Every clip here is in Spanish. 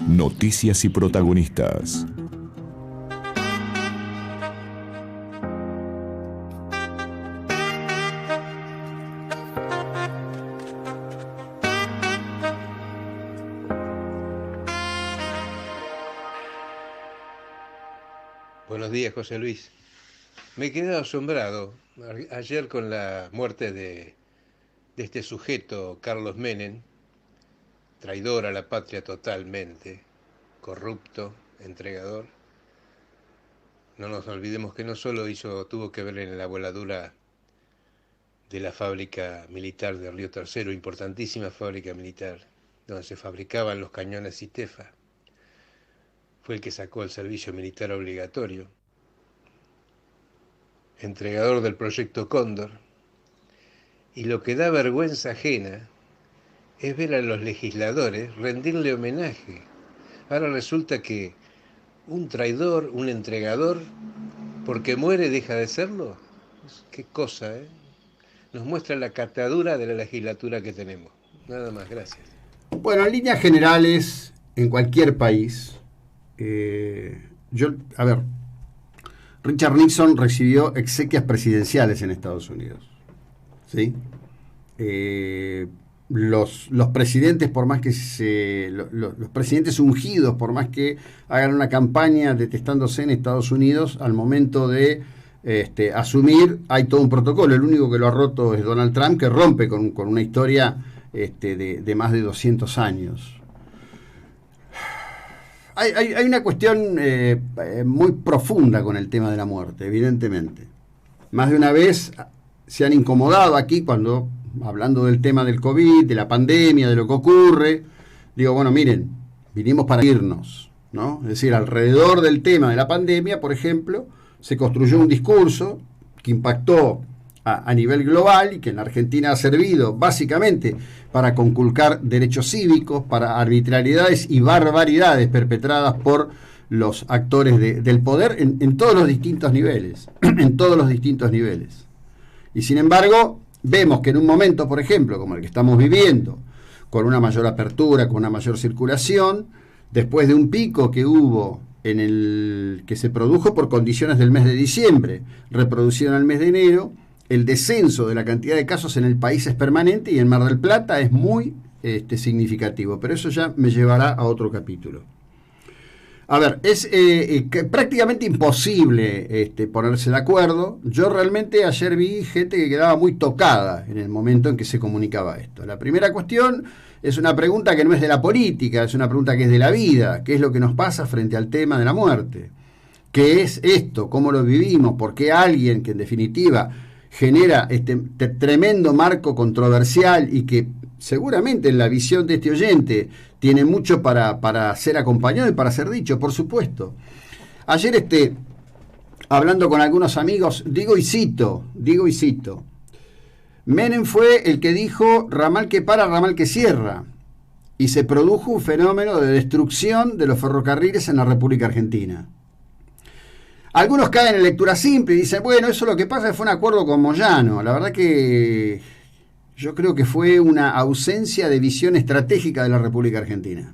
Noticias y protagonistas. Buenos días, José Luis. Me he quedado asombrado ayer con la muerte de este sujeto, Carlos Menem, traidor a la patria totalmente, corrupto, entregador. No nos olvidemos que no solo tuvo que ver en la voladura de la fábrica militar de Río Tercero, importantísima fábrica militar, donde se fabricaban los cañones Citefa. Fue el que sacó el servicio militar obligatorio, entregador del proyecto Cóndor. Y lo que da vergüenza ajena es ver a los legisladores rendirle homenaje. Ahora resulta que un traidor, un entregador, porque muere deja de serlo. Qué cosa, ¿eh? Nos muestra la catadura de la legislatura que tenemos. Nada más, gracias. Bueno, en líneas generales, en cualquier país, Richard Nixon recibió exequias presidenciales en Estados Unidos, ¿sí? Los presidentes, por más que los presidentes ungidos, por más que hagan una campaña detestándose en Estados Unidos, al momento de asumir, hay todo un protocolo. El único que lo ha roto es Donald Trump, que rompe con una historia de más de 200 años. Hay una cuestión muy profunda con el tema de la muerte, evidentemente. Más de una vez se han incomodado aquí cuando, hablando del tema del COVID, de la pandemia, de lo que ocurre, digo, bueno, miren, vinimos para irnos, ¿no? Es decir, alrededor del tema de la pandemia, por ejemplo, se construyó un discurso que impactó a nivel global y que en la Argentina ha servido básicamente para conculcar derechos cívicos, para arbitrariedades y barbaridades perpetradas por los actores del poder en todos los distintos niveles, en todos los distintos niveles. Y sin embargo, vemos que en un momento, por ejemplo, como el que estamos viviendo, con una mayor apertura, con una mayor circulación, después de un pico que hubo que se produjo por condiciones del mes de diciembre, reproducido en el mes de enero, el descenso de la cantidad de casos en el país es permanente y en Mar del Plata es muy significativo, pero eso ya me llevará a otro capítulo. A ver, es prácticamente imposible ponerse de acuerdo. Yo realmente ayer vi gente que quedaba muy tocada en el momento en que se comunicaba esto. La primera cuestión es una pregunta que no es de la política, es una pregunta que es de la vida. ¿Qué es lo que nos pasa frente al tema de la muerte? ¿Qué es esto? ¿Cómo lo vivimos? ¿Por qué alguien que en definitiva genera este tremendo marco controversial y que seguramente en la visión de este oyente tiene mucho para ser acompañado y para ser dicho, por supuesto? Ayer hablando con algunos amigos, digo y cito, Menem fue el que dijo ramal que para, ramal que cierra, y se produjo un fenómeno de destrucción de los ferrocarriles en la República Argentina. Algunos caen en lectura simple y dicen, bueno, eso lo que pasa es que fue un acuerdo con Moyano. La verdad que yo creo que fue una ausencia de visión estratégica de la República Argentina.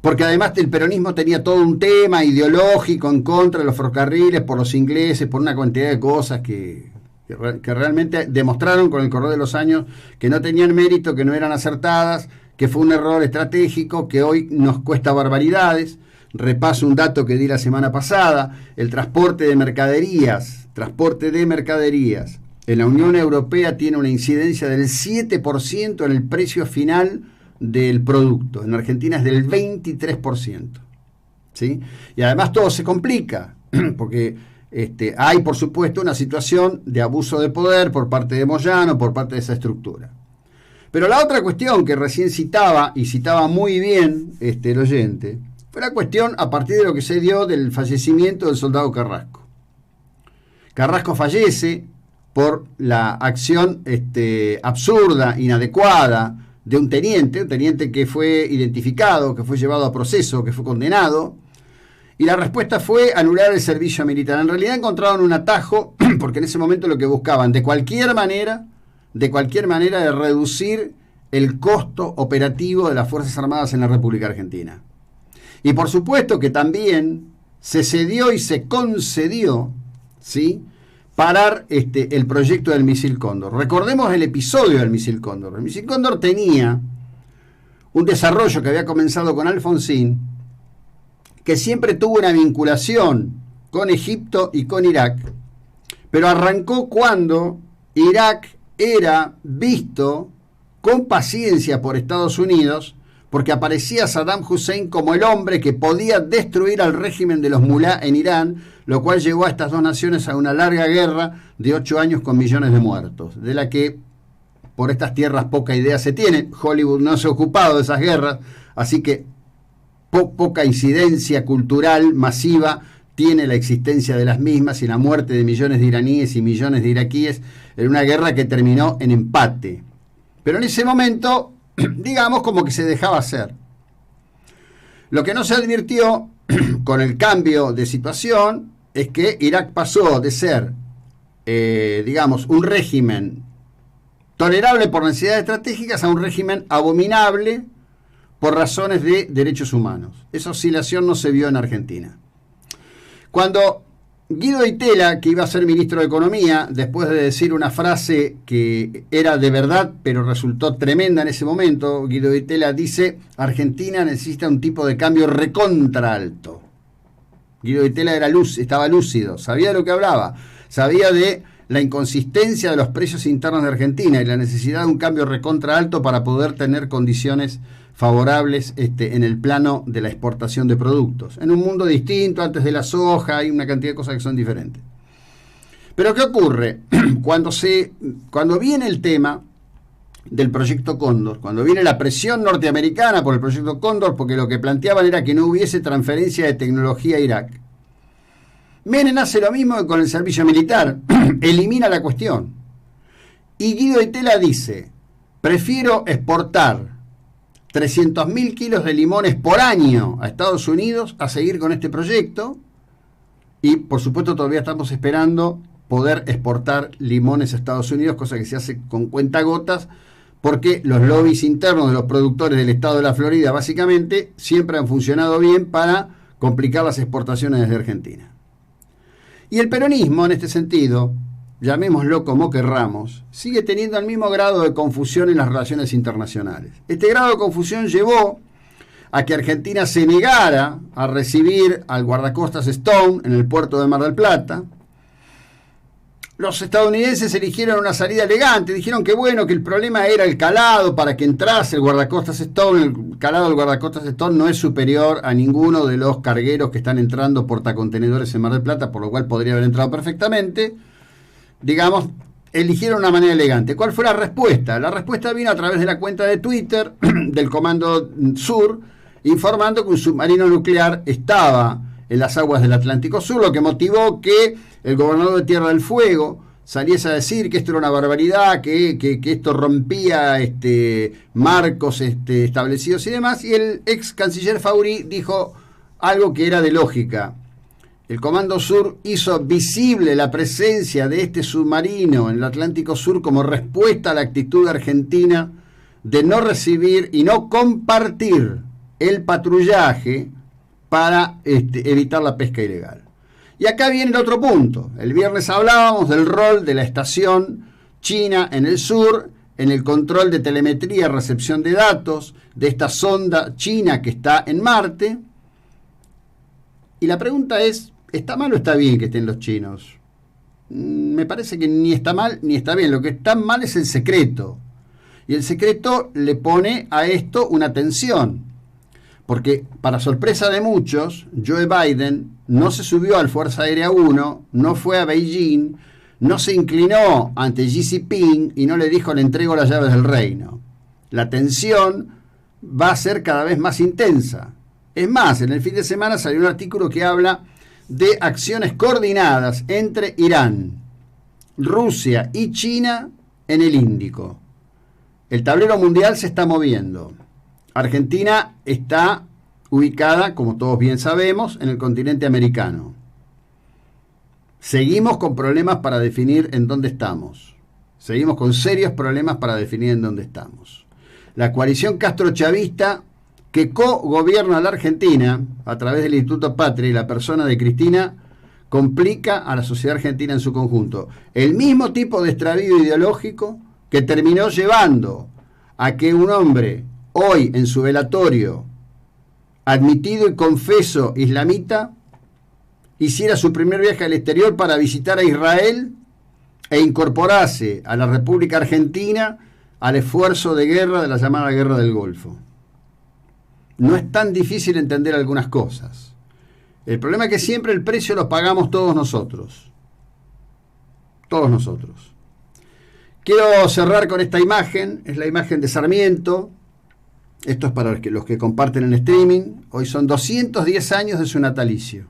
Porque además el peronismo tenía todo un tema ideológico en contra de los ferrocarriles, por los ingleses, por una cantidad de cosas que realmente demostraron con el correr de los años que no tenían mérito, que no eran acertadas, que fue un error estratégico, que hoy nos cuesta barbaridades. Repaso un dato que di la semana pasada: el transporte de mercaderías en la Unión Europea tiene una incidencia del 7% en el precio final del producto. En Argentina es del 23%, ¿sí? Y además todo se complica, porque hay, por supuesto, una situación de abuso de poder por parte de Moyano, por parte de esa estructura. Pero la otra cuestión que recién citaba, y citaba muy bien el oyente, fue la cuestión a partir de lo que se dio del fallecimiento del soldado Carrasco. Carrasco fallece por la acción absurda, inadecuada de un teniente que fue identificado, que fue llevado a proceso, que fue condenado, y la respuesta fue anular el servicio militar. En realidad encontraron un atajo, porque en ese momento lo que buscaban de cualquier manera de reducir el costo operativo de las Fuerzas Armadas en la República Argentina. Y por supuesto que también se cedió y se concedió, ¿sí?, parar el proyecto del misil Cóndor. Recordemos el episodio del misil Cóndor. El misil Cóndor tenía un desarrollo que había comenzado con Alfonsín, que siempre tuvo una vinculación con Egipto y con Irak, pero arrancó cuando Irak era visto con paciencia por Estados Unidos, porque aparecía Saddam Hussein como el hombre que podía destruir al régimen de los mulá en Irán, lo cual llevó a estas dos naciones a una larga guerra de 8 años con millones de muertos, de la que por estas tierras poca idea se tiene. Hollywood no se ha ocupado de esas guerras, así que poca incidencia cultural masiva tiene la existencia de las mismas y la muerte de millones de iraníes y millones de iraquíes en una guerra que terminó en empate. Pero en ese momento, digamos, como que se dejaba hacer. Lo que no se advirtió con el cambio de situación es que Irak pasó de ser, digamos, un régimen tolerable por necesidades estratégicas a un régimen abominable por razones de derechos humanos. Esa oscilación no se vio en Argentina. Cuando Guido Itela, que iba a ser ministro de Economía, después de decir una frase que era de verdad, pero resultó tremenda en ese momento, Guido Itela dice: Argentina necesita un tipo de cambio recontra alto. Guido Itela estaba lúcido, sabía de lo que hablaba, sabía de la inconsistencia de los precios internos de Argentina y la necesidad de un cambio recontra alto para poder tener condiciones favorables en el plano de la exportación de productos. En un mundo distinto, antes de la soja, hay una cantidad de cosas que son diferentes. Pero ¿qué ocurre? Cuando viene el tema del proyecto Cóndor, cuando viene la presión norteamericana por el proyecto Cóndor, porque lo que planteaban era que no hubiese transferencia de tecnología a Irak, Menem hace lo mismo que con el servicio militar, elimina la cuestión. Y Guido Itela dice: prefiero exportar 300.000 kilos de limones por año a Estados Unidos a seguir con este proyecto. Y por supuesto todavía estamos esperando poder exportar limones a Estados Unidos, cosa que se hace con cuentagotas, porque los lobbies internos de los productores del estado de la Florida básicamente siempre han funcionado bien para complicar las exportaciones desde Argentina. Y el peronismo, en este sentido, llamémoslo como querramos, sigue teniendo el mismo grado de confusión en las relaciones internacionales. Este grado de confusión llevó a que Argentina se negara a recibir al guardacostas Stone en el puerto de Mar del Plata. Los estadounidenses eligieron una salida elegante, dijeron que bueno, que el problema era el calado para que entrase el guardacostas Stone. El calado del guardacostas Stone no es superior a ninguno de los cargueros que están entrando portacontenedores en Mar del Plata, por lo cual podría haber entrado perfectamente. Digamos, eligieron una manera elegante. ¿Cuál fue la respuesta? La respuesta vino a través de la cuenta de Twitter del Comando Sur, informando que un submarino nuclear estaba en las aguas del Atlántico Sur, lo que motivó que el gobernador de Tierra del Fuego saliese a decir que esto era una barbaridad, que esto rompía marcos establecidos y demás, y el ex canciller Faurí dijo algo que era de lógica. El Comando Sur hizo visible la presencia de este submarino en el Atlántico Sur como respuesta a la actitud argentina de no recibir y no compartir el patrullaje para evitar la pesca ilegal. Y acá viene el otro punto. El viernes hablábamos del rol de la estación china en el sur, en el control de telemetría, recepción de datos, de esta sonda china que está en Marte. Y la pregunta es: ¿está mal o está bien que estén los chinos? Me parece que ni está mal ni está bien. Lo que está mal es el secreto. Y el secreto le pone a esto una tensión. Porque, para sorpresa de muchos, Joe Biden no se subió al Fuerza Aérea 1, no fue a Beijing, no se inclinó ante Xi Jinping y no le dijo: le entrego las llaves del reino. La tensión va a ser cada vez más intensa. Es más, en el fin de semana salió un artículo que habla de acciones coordinadas entre Irán, Rusia y China en el Índico. El tablero mundial se está moviendo. Argentina está ubicada, como todos bien sabemos, en el continente americano. Seguimos con problemas para definir en dónde estamos. Seguimos con serios problemas para definir en dónde estamos. La coalición castrochavista que co-gobierna la Argentina a través del Instituto Patria y la persona de Cristina complica a la sociedad argentina en su conjunto. El mismo tipo de extravío ideológico que terminó llevando a que un hombre hoy en su velatorio, admitido y confeso islamita, hiciera su primer viaje al exterior para visitar a Israel e incorporarse a la República Argentina al esfuerzo de guerra de la llamada Guerra del Golfo. No es tan difícil entender algunas cosas. El problema es que siempre el precio lo pagamos todos nosotros. Todos nosotros. Quiero cerrar con esta imagen. Es la imagen de Sarmiento. Esto es para los que comparten en streaming. Hoy son 210 años de su natalicio.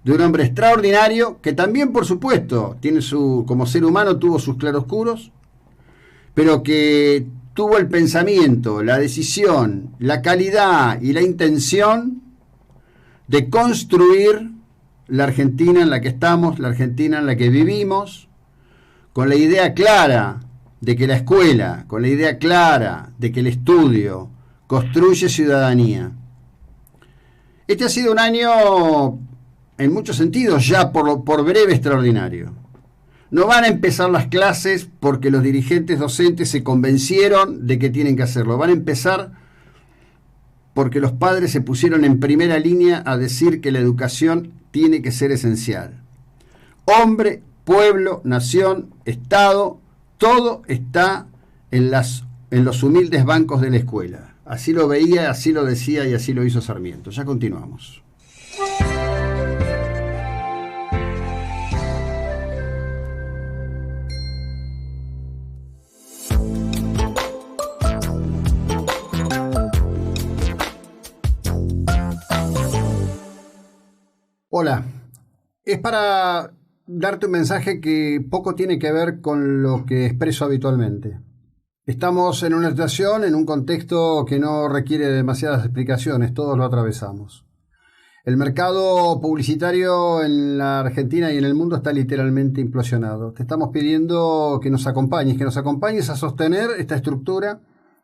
De un hombre extraordinario que también, por supuesto, como ser humano tuvo sus claroscuros, pero que tuvo el pensamiento, la decisión, la calidad y la intención de construir la Argentina en la que estamos, la Argentina en la que vivimos, con la idea clara de que la escuela, con la idea clara de que el estudio construye ciudadanía. Este ha sido un año, en muchos sentidos, ya por breve extraordinario. No van a empezar las clases porque los dirigentes docentes se convencieron de que tienen que hacerlo. Van a empezar porque los padres se pusieron en primera línea a decir que la educación tiene que ser esencial. Hombre, pueblo, nación, Estado, todo está en los humildes bancos de la escuela. Así lo veía, así lo decía y así lo hizo Sarmiento. Ya continuamos. Hola, es para darte un mensaje que poco tiene que ver con lo que expreso habitualmente. Estamos en una situación, en un contexto que no requiere demasiadas explicaciones, todos lo atravesamos. El mercado publicitario en la Argentina y en el mundo está literalmente implosionado. Te estamos pidiendo que nos acompañes a sostener esta estructura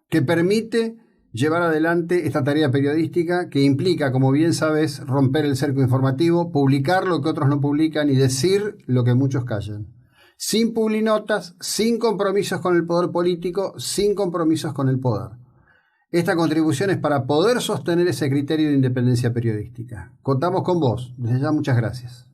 que permite llevar adelante esta tarea periodística que implica, como bien sabes, romper el cerco informativo, publicar lo que otros no publican y decir lo que muchos callan. Sin publinotas, sin compromisos con el poder político, sin compromisos con el poder. Esta contribución es para poder sostener ese criterio de independencia periodística. Contamos con vos. Desde ya, muchas gracias.